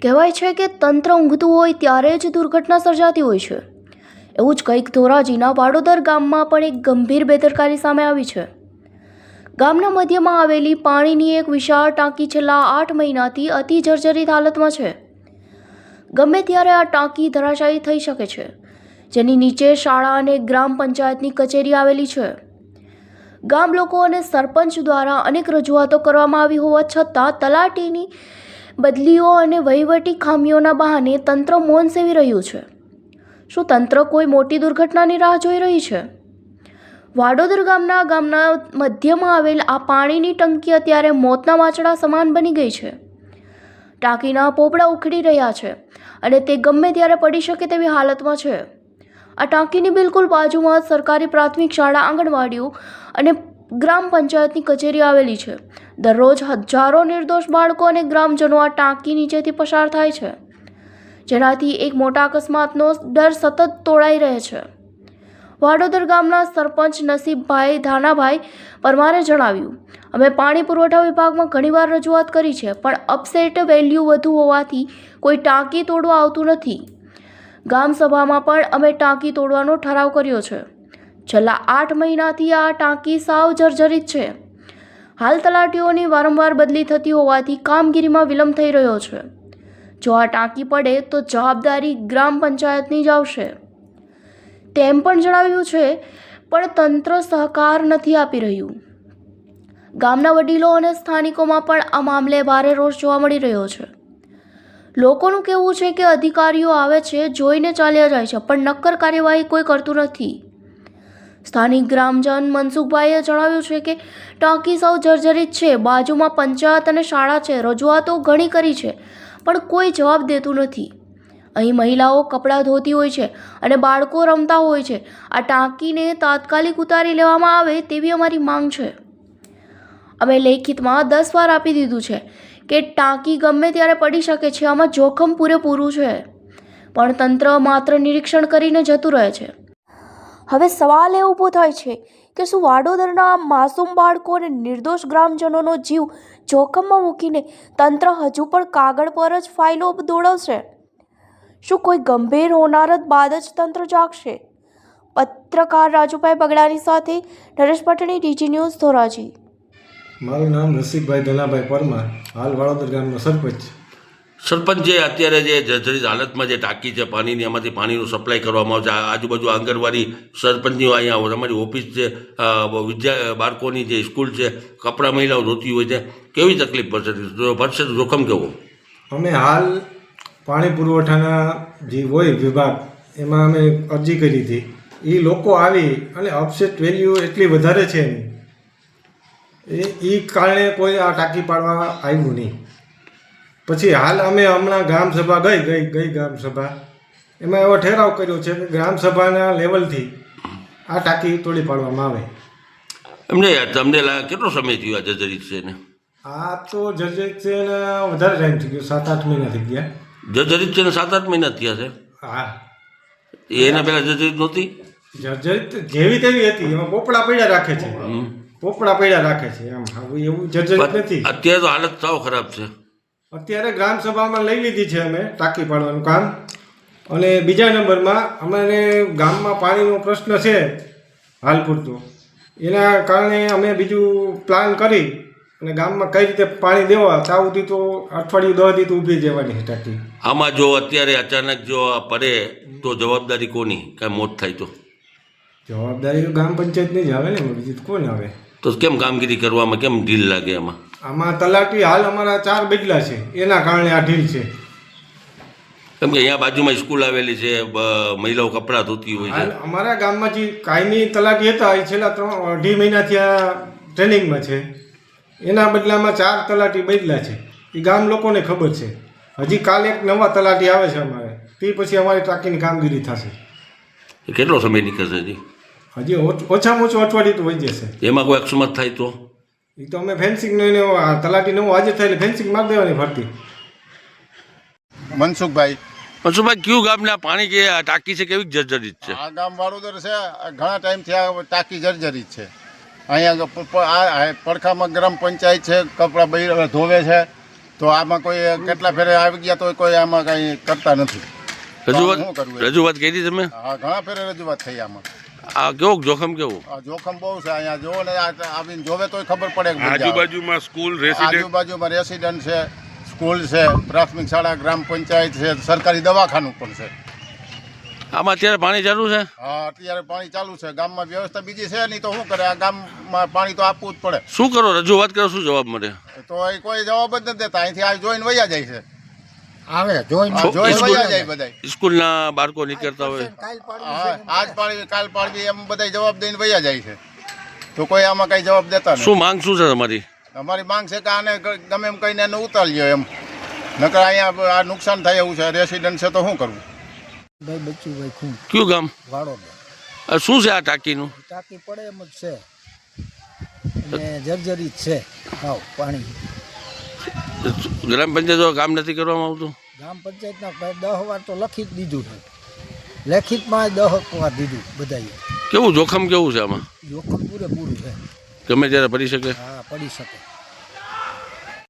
કહેવાય છે કે તંત્ર ઊંઘતું હોય ત્યારે જ દુર્ઘટના સર્જાતી હોય છે. એવું જ કંઈક ધોરાજીના વાડોદર ગામમાં પણ એક ગંભીર બેદરકારી સામે આવી છે. ગામના મધ્યમાં આવેલી પાણીની એક વિશાળ ટાંકી છેલ્લા 8 મહિનાથી અતિ જર્જરિત હાલતમાં છે. ગમે ત્યારે આ ટાંકી ધરાશાયી થઈ શકે છે, જેની નીચે શાળા અને ગ્રામ પંચાયતની કચેરી આવેલી છે. ગામ લોકો અને સરપંચ દ્વારા અનેક રજૂઆતો કરવામાં આવી હોવા છતાં તલાટીની બદલીઓ અને વહીવટી ખામીઓના બહાને તંત્ર મૌન સેવી રહ્યું છે. શું તંત્ર કોઈ મોટી દુર્ઘટનાની રાહ જોઈ રહી છે? વાડોદર ગામના મધ્યમાં આવેલ આ પાણીની ટંકી અત્યારે મોતના વાંચડા સમાન બની ગઈ છે. ટાંકીના પોપડા ઉખડી રહ્યા છે અને તે ગમે ત્યારે પડી શકે તેવી હાલતમાં છે. આ ટાંકીની બિલકુલ બાજુમાં સરકારી પ્રાથમિક શાળા, આંગણવાડીઓ અને ગ્રામ પંચાયતની કચેરી આવેલી છે. દરરોજ હજારો નિર્દોષ બાળકો અને ગ્રામજનો આ ટાંકી નીચેથી પસાર થાય છે, જેનાથી એક મોટા અકસ્માતનો ડર સતત તોળાઈ રહે છે. વાડોદર ગામના સરપંચ નસીબભાઈ ધાનાભાઈ પરમારે જણાવ્યું, અમે પાણી પુરવઠા વિભાગમાં ઘણીવાર રજૂઆત કરી છે, પણ અપસેટ વેલ્યુ વધુ હોવાથી કોઈ ટાંકી તોડવા આવતું નથી. ગામ સભામાં પણ અમે ટાંકી તોડવાનો ઠરાવ કર્યો છે. છેલ્લા 8 મહિનાથી આ ટાંકી સાવ જર્જરિત છે. હાલ તલાટીઓની વારંવાર બદલી થતી હોવાથી કામગીરીમાં વિલંબ થઈ રહ્યો છે. જો આ ટાંકી પડે તો જવાબદારી ગ્રામ પંચાયતની જ આવશે તેમ પણ જણાવ્યું છે, પણ તંત્ર સહકાર નથી આપી રહ્યું. ગામના વડીલો અને સ્થાનિકોમાં પણ આ મામલે ભારે રોષ જોવા મળી રહ્યો છે. લોકોનું કહેવું છે કે અધિકારીઓ આવે છે, જોઈને ચાલ્યા જાય છે, પણ નક્કર કાર્યવાહી કોઈ કરતું નથી. સ્થાનિક ગ્રામજન મનસુખભાઈએ જણાવ્યું છે કે ટાંકી સાવ જર્જરિત છે, બાજુમાં પંચાયત અને શાળા છે, રજૂઆતો ઘણી કરી છે, પણ કોઈ જવાબ દેતું નથી. અહીં મહિલાઓ કપડાં ધોતી હોય છે અને બાળકો રમતા હોય છે. આ ટાંકીને તાત્કાલિક ઉતારી લેવામાં આવે તેવી અમારી માંગ છે. અમે લેખિતમાં 10 વાર આપી દીધું છે કે ટાંકી ગમે ત્યારે પડી શકે છે, આમાં જોખમ પૂરેપૂરું છે, પણ તંત્ર માત્ર નિરીક્ષણ કરીને જતું રહે છે. હવે સવાલ એ ઊભો થાય છે કે શું વાડોદરના માસૂમ બાળકો અને નિર્દોષ ગ્રામજનોનો જીવ જોખમમાં મૂકીને તંત્ર હજુ પણ કાગળ પર જ ફાઇલો દોડાવશે? શું કોઈ ગંભીર હોનારત બાદ જ તંત્ર જાગશે? પત્રકાર રાજુભાઈ બગડાની સાથે નરેશ પટણી, DG ન્યૂઝ, ધોરાજી. મારું નામ નસીબભાઈ ધનાભાઈ પરમાર, હાલ વાડોદર ગામનો સરપંચ. સરપંચ જે અત્યારે જે જર્જરિત હાલતમાં જે ટાંકી છે પાણીની, એમાંથી પાણીનું સપ્લાય કરવામાં આવે છે, આજુબાજુ આંગણવાડી, સરપંચની અહીંયા અમારી ઓફિસ છે, બાળકોની જે સ્કૂલ છે, કપડાં મહિલાઓ ધોતી હોય છે, કેવી તકલીફ પડશે જોખમ કેવો? અમે હાલ પાણી પુરવઠાના જે હોય વિભાગ, એમાં અમે અરજી કરી હતી. એ લોકો આવી અને અપસેટ વેલ્યુ એટલી વધારે છે એ કારણે કોઈ આ ટાંકી પાડવા આવ્યું નહીં. પછી હાલ અમે હમણાં ગ્રામસભા ગઈ ગ્રામસભા, એમાં એવો ઠરાવ કર્યો છે કે ગ્રામસભાના લેવલથી આ ટાંકી તોડી પાડવામાં આવે. એમને તમને કેટલો સમય થયો આ જર્જરિત છે ને? આ તો જર્જરિત છે ને વધારે ટાઈમ થઈ ગયો, 7-8 મહિના થઈ ગયા. જર્જરિત છે ને 7-8 મહિના થયા છે? હા. એના પહેલા જર્જરિત નહોતી? જર્જરિત જેવી તેવી હતી, એમાં પોપડા પડ્યા રાખે છે, પોપડા પડ્યા રાખે છે, એમ એવું જર્જરિત નથી. અત્યારે તો હાલત સાવ ખરાબ છે. અત્યારે ગ્રામસભામાં લઈ લીધી છે અમે ટાંકી પાડવાનું કામ. અને બીજા નંબરમાં અમારે ગામમાં પાણીનો પ્રશ્ન છે હાલ પૂરતો, એના કારણે અમે બીજું પ્લાન કરી અને ગામમાં કઈ રીતે પાણી દેવા ત્યાં સુધી તો અઠવાડિયું 10 દી તો ઊભી જવાની છે ટાંકી. આમાં જો અત્યારે અચાનક જો આ પડે તો જવાબદારી કોની? કાંઈ મોત થાય તો જવાબદારી ગ્રામ પંચાયતની જ આવે ને, બીજી કોને આવે? તો કેમ કામગીરી કરવામાં કેમ ઢીલ લાગે એમાં? આમાં તલાટી હાલ અમારા 4 બદલા છે, એના કારણે આ ઢીલ છે. કેમ કે અહીંયા બાજુમાં સ્કૂલ આવેલી છે, મહિલાઓ કપડાં ધોતી હોય છે. અમારા ગામમાં જે કાયમી તલાટી હતા એ છેલ્લા 2.5 મહિનાથી આ ટ્રેનિંગમાં છે, એના બદલામાં 4 તલાટી બદલા છે. એ ગામ લોકોને ખબર છે. હજી કાલે એક નવા તલાટી આવે છે અમારે, તે પછી અમારી ટાંકીની કામગીરી થશે. કેટલો સમય નીકળશે હજી ઓછામાં ઓછું અઠવાડિયું તો વહી જશે. એમાં કોઈ અકસ્માત થાય તો? એ તો અમે ફેન્સિંગ તલાટી નવો આજે થાય એટલે ફેન્સિંગ મારી દેવાની ભરતી. મનસુખભાઈ. મનસુખભાઈ, કયું ગામના પાણી જે ટાંકી છે કેવી જર્જરિત છે? આ ગામ વાડોદર છે, ઘણા ટાઈમથી આ ટાંકી જર્જરિત છે. અહીંયા પડખામાં ગ્રામ પંચાયત છે, કપડાં ધોવે છે, તો આમાં કોઈ કેટલા ફેરે આવી ગયા તો કોઈ આમાં કાંઈ કરતા નથી. તો આમાં શું કરવું? રજૂઆત કરી તમે? હા, ઘણા ફેરે રજૂઆત થઈ આમાં. આ કેવું જોખમ કેવું? આ જોખમ બહુ છે અહીંયા. જોવો ને આવીને જોવે તોય ખબર પડે કે આજુબાજુમાં સ્કૂલ રેસિડેન્ટ આજુબાજુમાં રેસિડન્ટ છે, સ્કૂલ છે, પ્રાથમિક શાળા, ગ્રામ પંચાયત છે, સરકારી દવાખાનું પણ છે. આમાં અત્યારે પાણી ચાલુ છે? હા, અત્યારે પાણી ચાલુ છે. ગામમાં વ્યવસ્થા બીજી છે નહીં તો શું કરે? આ ગામમાં પાણી તો આપવું જ પડે. શું કરો? રજૂઆત કરો, શું જવાબ મળે? તો એ કોઈ જવાબ જ નથી દેતા. અહીંથી આ જોઈને વયા જાય છે. આવે જોઈને જોઈને વયા જાય બધા. સ્કૂલના બાળકો નીકળતા હોય. હા, આજ પાડવી કાલ પાડવી એમ બધા જવાબ દઈને વયા જાય છે. તો કોઈ આમાં કઈ જવાબ દેતા નથી. શું માંગ શું છે તમારી? અમારી માંગ છે કે આને ગમે એમ કહીને એને ઉતારી એમ. નકર અહીંયા આ નુકસાન થાય એવું છે. રેસિડન્ટ છે તો શું કરવું? ભાઈ બચ્ચુભાઈ ખૂન કયું ગામ? વાડોદરા. શું છે આ ટાંકીનું? ટાંકી પડે એમ જ છે અને જર્જરિત છે. હાવ પાણી ગ્રામ પંચાયત કામ નથી કરવામાં આવતું? ગ્રામ પંચાયતના 10 વાર તો લખી જ દીધું છે. લેખિતમાં 10 વાર દીધું બધાએ. કેવું જોખમ કેવું છે આમાં? જોખમ પૂરેપૂરું છે. ગમે ત્યારે પડી શકે? હા, પડી શકે.